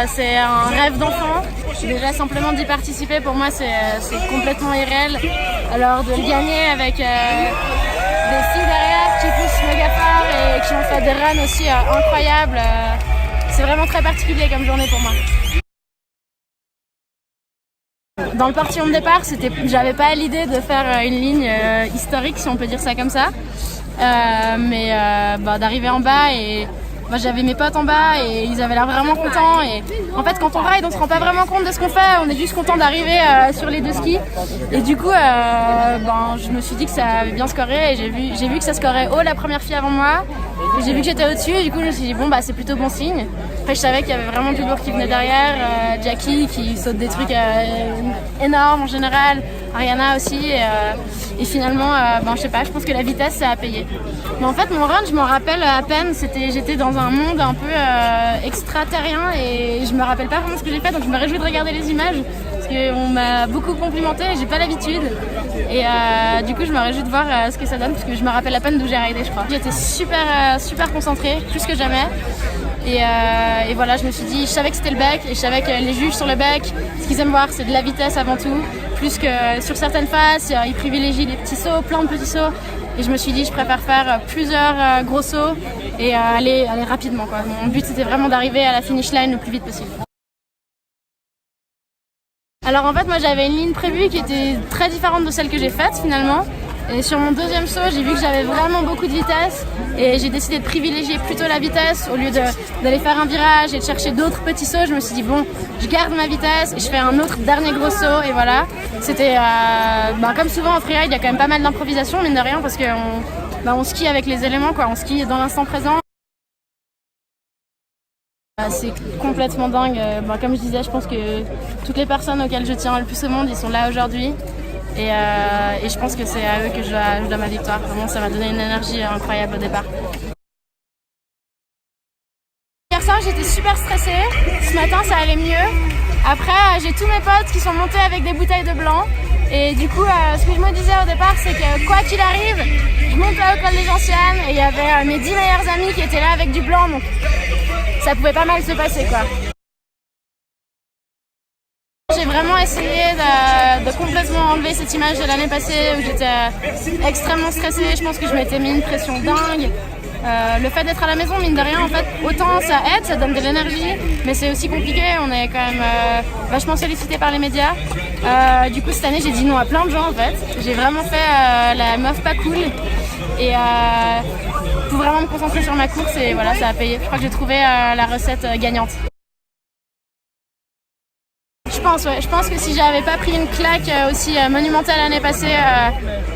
C'est un rêve d'enfant. Déjà simplement d'y participer pour moi c'est complètement irréel. Alors de le gagner avec des filles derrière qui poussent méga fort et qui ont fait des runs aussi incroyables, c'est vraiment très particulier comme journée pour moi. Dans le portillon de départ, j'avais pas l'idée de faire une ligne historique, si on peut dire ça comme ça, mais d'arriver en bas et moi j'avais mes potes en bas et ils avaient l'air vraiment contents. Et en fait quand on ride on se rend pas vraiment compte de ce qu'on fait, on est juste content d'arriver sur les deux skis. Et du coup je me suis dit que ça avait bien scoré et j'ai vu que ça scorait haut la première fille avant moi. J'ai vu que j'étais au-dessus et du coup je me suis dit bon c'est plutôt bon signe. Après je savais qu'il y avait vraiment du lourd qui venait derrière, Jackie qui saute des trucs énormes en général, Ariana aussi et finalement je sais pas, je pense que la vitesse ça a payé. Mais en fait mon run je m'en rappelle à peine, j'étais dans un monde un peu extraterrien et je me rappelle pas vraiment ce que j'ai fait, donc je me réjouis de regarder les images parce qu'on m'a beaucoup complimenté et j'ai pas l'habitude et du coup je me réjouis de voir ce que ça donne parce que je me rappelle à peine d'où j'ai ridé je crois. J'étais super concentrée, plus que jamais. Et voilà, je me suis dit, je savais que c'était le bec et je savais que les juges sur le bec, ce qu'ils aiment voir c'est de la vitesse avant tout, plus que sur certaines phases, ils privilégient les petits sauts, plein de petits sauts. Et je me suis dit, je préfère faire plusieurs gros sauts et aller rapidement, quoi. Mon but c'était vraiment d'arriver à la finish line le plus vite possible. Alors en fait moi j'avais une ligne prévue qui était très différente de celle que j'ai faite finalement. Et sur mon deuxième saut, j'ai vu que j'avais vraiment beaucoup de vitesse et j'ai décidé de privilégier plutôt la vitesse au lieu d'aller faire un virage et de chercher d'autres petits sauts. Je me suis dit bon, je garde ma vitesse et je fais un autre dernier gros saut et voilà. C'était comme souvent en freeride, il y a quand même pas mal d'improvisation mine de rien parce qu'on skie avec les éléments quoi, on skie dans l'instant présent. C'est complètement dingue. Comme je disais, je pense que toutes les personnes auxquelles je tiens le plus au monde, ils sont là aujourd'hui. Et je pense que c'est à eux que je dois ma victoire. Vraiment, ça m'a donné une énergie incroyable au départ. Hier soir, j'étais super stressée. Ce matin, ça allait mieux. Après, j'ai tous mes potes qui sont montés avec des bouteilles de blanc. Et du coup, ce que je me disais au départ, c'est que quoi qu'il arrive, je monte là au col des Gentianes et il y avait mes 10 meilleurs amis qui étaient là avec du blanc. Donc ça pouvait pas mal se passer, quoi. J'ai vraiment essayé de complètement enlever cette image de l'année passée où j'étais extrêmement stressée. Je pense que je m'étais mis une pression dingue. Le fait d'être à la maison, mine de rien, en fait, autant ça aide, ça donne de l'énergie, mais c'est aussi compliqué. On est quand même vachement sollicité par les médias. Du coup, cette année, j'ai dit non à plein de gens, en fait. J'ai vraiment fait la meuf pas cool et pour vraiment me concentrer sur ma course et voilà, ça a payé. Je crois que j'ai trouvé la recette gagnante. Je pense que si j'avais pas pris une claque aussi monumentale l'année passée,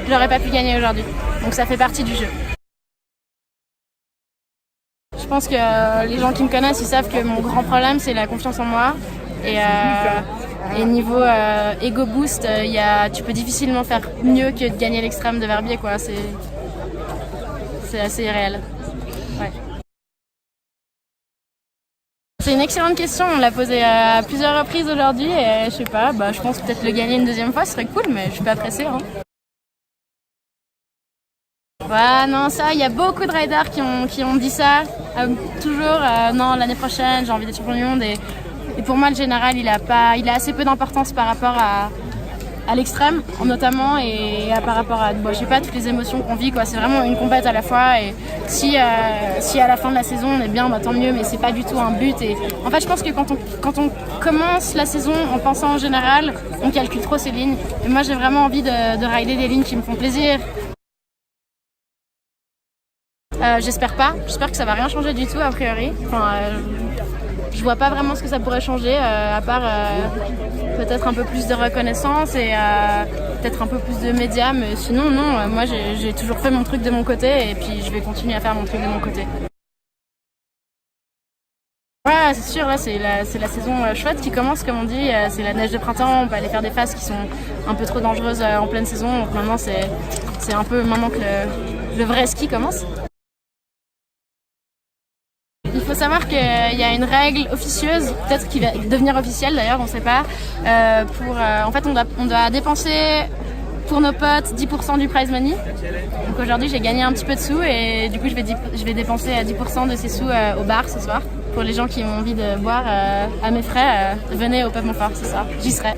j'aurais pas pu gagner aujourd'hui. Donc ça fait partie du jeu. Je pense que les gens qui me connaissent, ils savent que mon grand problème c'est la confiance en moi. Et niveau ego boost, tu peux difficilement faire mieux que de gagner l'extrême de Verbier, quoi. C'est assez irréel. Ouais. C'est une excellente question, on l'a posée à plusieurs reprises aujourd'hui et je sais pas, je pense peut-être le gagner une deuxième fois ce serait cool mais je suis pas pressée. Ouais, non, ça, il y a beaucoup de riders qui ont dit ça, toujours, non, l'année prochaine j'ai envie d'être champion du monde et pour moi le général il a assez peu d'importance par rapport à l'extrême notamment et par rapport à je sais pas, toutes les émotions qu'on vit quoi. C'est vraiment une compète à la fois et si à la fin de la saison on est bien tant mieux mais c'est pas du tout un but et en fait je pense que quand on commence la saison en pensant en général on calcule trop ses lignes et moi j'ai vraiment envie de rider des lignes qui me font plaisir. J'espère que ça va rien changer du tout a priori. Je vois pas vraiment ce que ça pourrait changer, à part peut-être un peu plus de reconnaissance et peut-être un peu plus de médias, mais sinon non, moi j'ai toujours fait mon truc de mon côté et puis je vais continuer à faire mon truc de mon côté. Ouais, c'est sûr, là c'est la saison chouette qui commence comme on dit, c'est la neige de printemps, on peut aller faire des phases qui sont un peu trop dangereuses en pleine saison, donc maintenant c'est un peu maintenant que le vrai ski commence. Il faut savoir qu'il y a une règle officieuse, peut-être qui va devenir officielle d'ailleurs, on ne sait pas. En fait, on doit dépenser pour nos potes 10% du prize money. Donc aujourd'hui j'ai gagné un petit peu de sous et du coup je vais dépenser 10% de ces sous au bar ce soir. Pour les gens qui ont envie de boire à mes frais, venez au Pub Montfort ce soir, j'y serai.